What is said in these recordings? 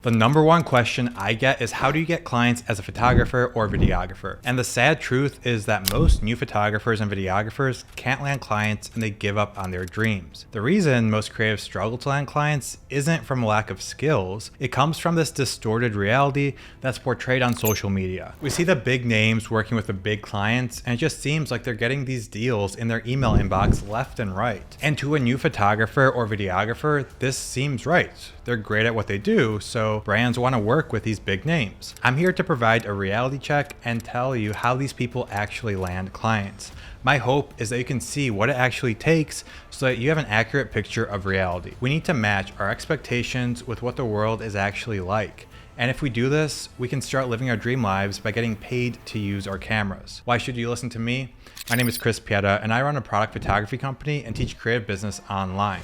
The number one question I get is, how do you get clients as a photographer or videographer? And the sad truth is that most new photographers and videographers can't land clients and they give up on their dreams. The reason most creatives struggle to land clients isn't from a lack of skills. It comes from this distorted reality that's portrayed on social media. We see the big names working with the big clients, and it just seems like they're getting these deals in their email inbox left and right. And to a new photographer or videographer, this seems right. They're great at what they do, so brands want to work with these big names. I'm here to provide a reality check and tell you how these people actually land clients. My hope is that you can see what it actually takes so that you have an accurate picture of reality. We need to match our expectations with what the world is actually like. And if we do this, we can start living our dream lives by getting paid to use our cameras. Why should you listen to me? My name is Chris Pieta, and I run a product photography company and teach creative business online.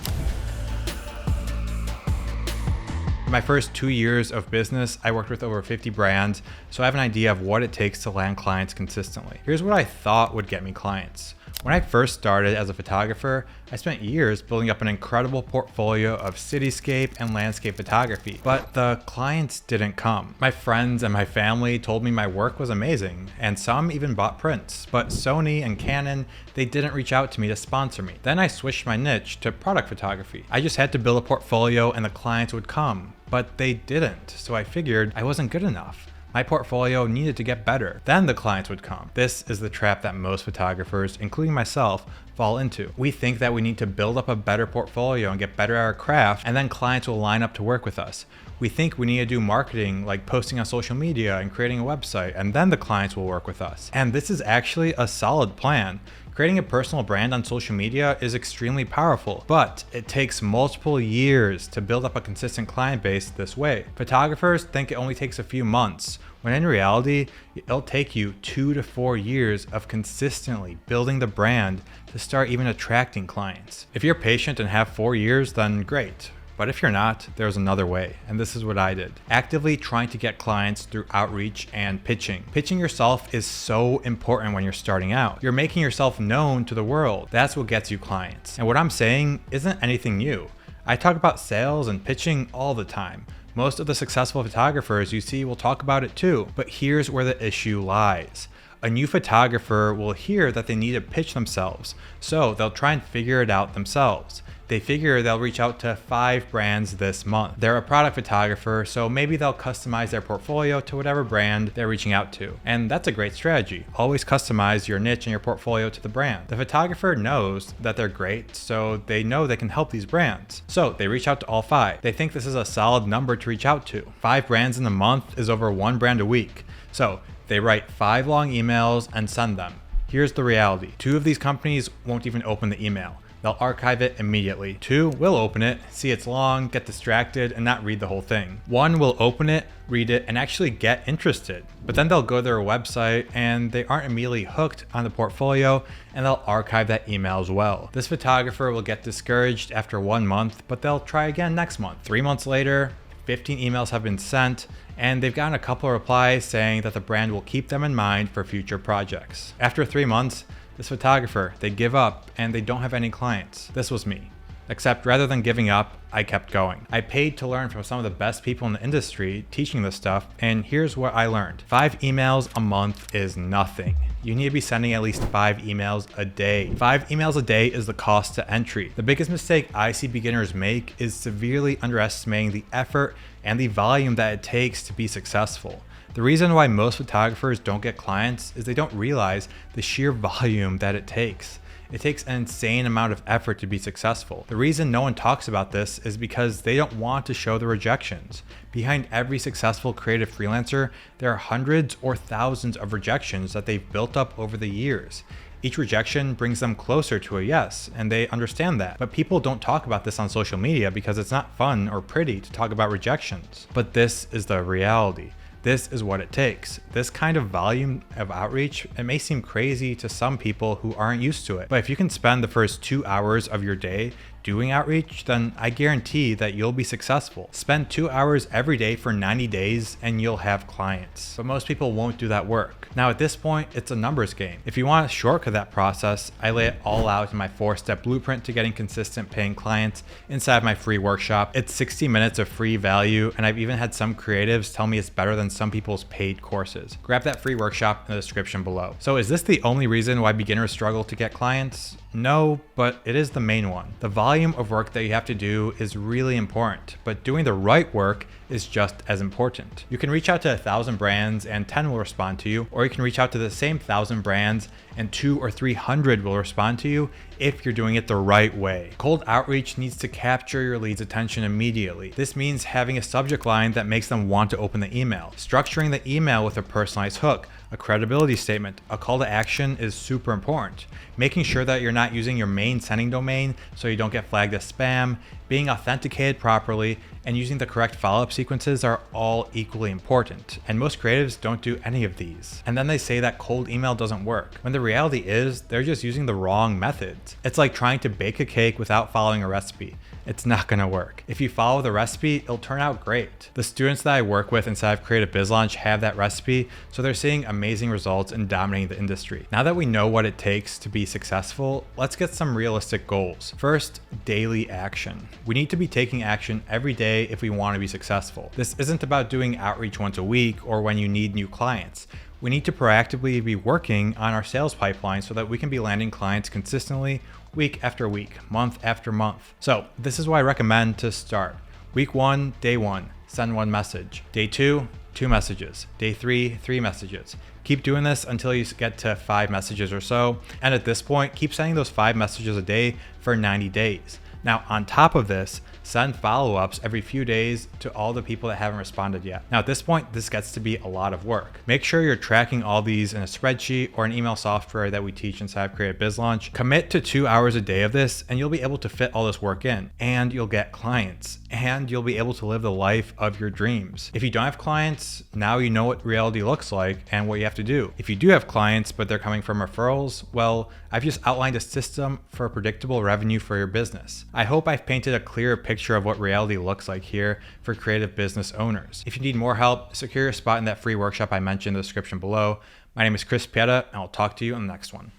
In my first 2 years of business, I worked with over 50 brands, so I have an idea of what it takes to land clients consistently. Here's what I thought would get me clients. When I first started as a photographer, I spent years building up an incredible portfolio of cityscape and landscape photography, but the clients didn't come. My friends and my family told me my work was amazing, and some even bought prints, but Sony and Canon, they didn't reach out to me to sponsor me. Then I switched my niche to product photography. I just had to build a portfolio and the clients would come, but they didn't, so I figured I wasn't good enough. My portfolio needed to get better. Then the clients would come. This is the trap that most photographers, including myself, fall into. We think that we need to build up a better portfolio and get better at our craft, and then clients will line up to work with us. We think we need to do marketing like posting on social media and creating a website, and then the clients will work with us. And this is actually a solid plan. Creating a personal brand on social media is extremely powerful, but it takes multiple years to build up a consistent client base this way. Photographers think it only takes a few months, when in reality, it'll take you 2 to 4 years of consistently building the brand to start even attracting clients. If you're patient and have 4 years, then great. But if you're not, there's another way, and this is what I did. Actively trying to get clients through outreach and pitching. Pitching yourself is so important when you're starting out. You're making yourself known to the world. That's what gets you clients. And what I'm saying isn't anything new. I talk about sales and pitching all the time. Most of the successful photographers you see will talk about it too, but here's where the issue lies. A new photographer will hear that they need to pitch themselves, so they'll try and figure it out themselves. They figure they'll reach out to 5 brands this month. They're a product photographer, so maybe they'll customize their portfolio to whatever brand they're reaching out to. And that's a great strategy. Always customize your niche and your portfolio to the brand. The photographer knows that they're great, so they know they can help these brands. So they reach out to all 5. They think this is a solid number to reach out to. 5 brands in a month is over 1 brand a week. So they write 5 long emails and send them. Here's the reality. 2 of these companies won't even open the email. They'll archive it immediately. 2 will open it, see it's long, get distracted, and not read the whole thing. 1 will open it, read it, and actually get interested. But then they'll go to their website and they aren't immediately hooked on the portfolio, and they'll archive that email as well. This photographer will get discouraged after 1 month, but they'll try again next month. 3 months later, 15 emails have been sent, and they've gotten a couple of replies saying that the brand will keep them in mind for future projects. After 3 months, this photographer, they give up and they don't have any clients. This was me. Except rather than giving up, I kept going. I paid to learn from some of the best people in the industry teaching this stuff, and here's what I learned. 5 emails a month is nothing. You need to be sending at least 5 emails a day. 5 emails a day is the cost to entry. The biggest mistake I see beginners make is severely underestimating the effort and the volume that it takes to be successful. The reason why most photographers don't get clients is they don't realize the sheer volume that it takes. It takes an insane amount of effort to be successful. The reason no one talks about this is because they don't want to show the rejections. Behind every successful creative freelancer, there are hundreds or thousands of rejections that they've built up over the years. Each rejection brings them closer to a yes, and they understand that. But people don't talk about this on social media because it's not fun or pretty to talk about rejections. But this is the reality. This is what it takes. This kind of volume of outreach, it may seem crazy to some people who aren't used to it, but if you can spend the first 2 hours of your day doing outreach, then I guarantee that you'll be successful. Spend 2 hours every day for 90 days and you'll have clients. But most people won't do that work. Now at this point, it's a numbers game. If you want to shortcut that process, I lay it all out in my 4-step blueprint to getting consistent paying clients inside my free workshop. It's 60 minutes of free value, and I've even had some creatives tell me it's better than some people's paid courses. Grab that free workshop in the description below. So is this the only reason why beginners struggle to get clients? No, but it is the main one. The volume of work that you have to do is really important, but doing the right work is just as important. You can reach out to 1,000 brands and 10 will respond to you, or you can reach out to the same 1,000 brands and 200 or 300 will respond to you if you're doing it the right way. Cold outreach needs to capture your lead's attention immediately. This means having a subject line that makes them want to open the email. Structuring the email with a personalized hook, a credibility statement, a call to action is super important. Making sure that you're not using your main sending domain so you don't get flagged as spam, being authenticated properly, and using the correct follow-up sequences are all equally important. And most creatives don't do any of these. And then they say that cold email doesn't work, when the reality is they're just using the wrong methods. It's like trying to bake a cake without following a recipe. It's not gonna work. If you follow the recipe, it'll turn out great. The students that I work with inside of Creative Biz Launch have that recipe, so they're seeing amazing results and dominating the industry. Now that we know what it takes to be successful, let's get some realistic goals. First, daily action. We need to be taking action every day if we want to be successful. This isn't about doing outreach once a week or when you need new clients. We need to proactively be working on our sales pipeline so that we can be landing clients consistently week after week, month after month. So this is why I recommend to start. Week 1, day 1, send 1 message. Day 2, 2 messages. Day 3, 3 messages. Keep doing this until you get to 5 messages or so. And at this point, keep sending those 5 messages a day for 90 days. Now, on top of this, send follow-ups every few days to all the people that haven't responded yet. Now, at this point, this gets to be a lot of work. Make sure you're tracking all these in a spreadsheet or an email software that we teach inside of Creative Biz Launch. Commit to 2 hours a day of this, and you'll be able to fit all this work in, and you'll get clients, and you'll be able to live the life of your dreams. If you don't have clients, now you know what reality looks like and what you have to do. If you do have clients, but they're coming from referrals, well, I've just outlined a system for predictable revenue for your business. I hope I've painted a clearer picture of what reality looks like here for creative business owners. If you need more help, secure your spot in that free workshop I mentioned in the description below. My name is Chris Pieta, and I'll talk to you in the next one.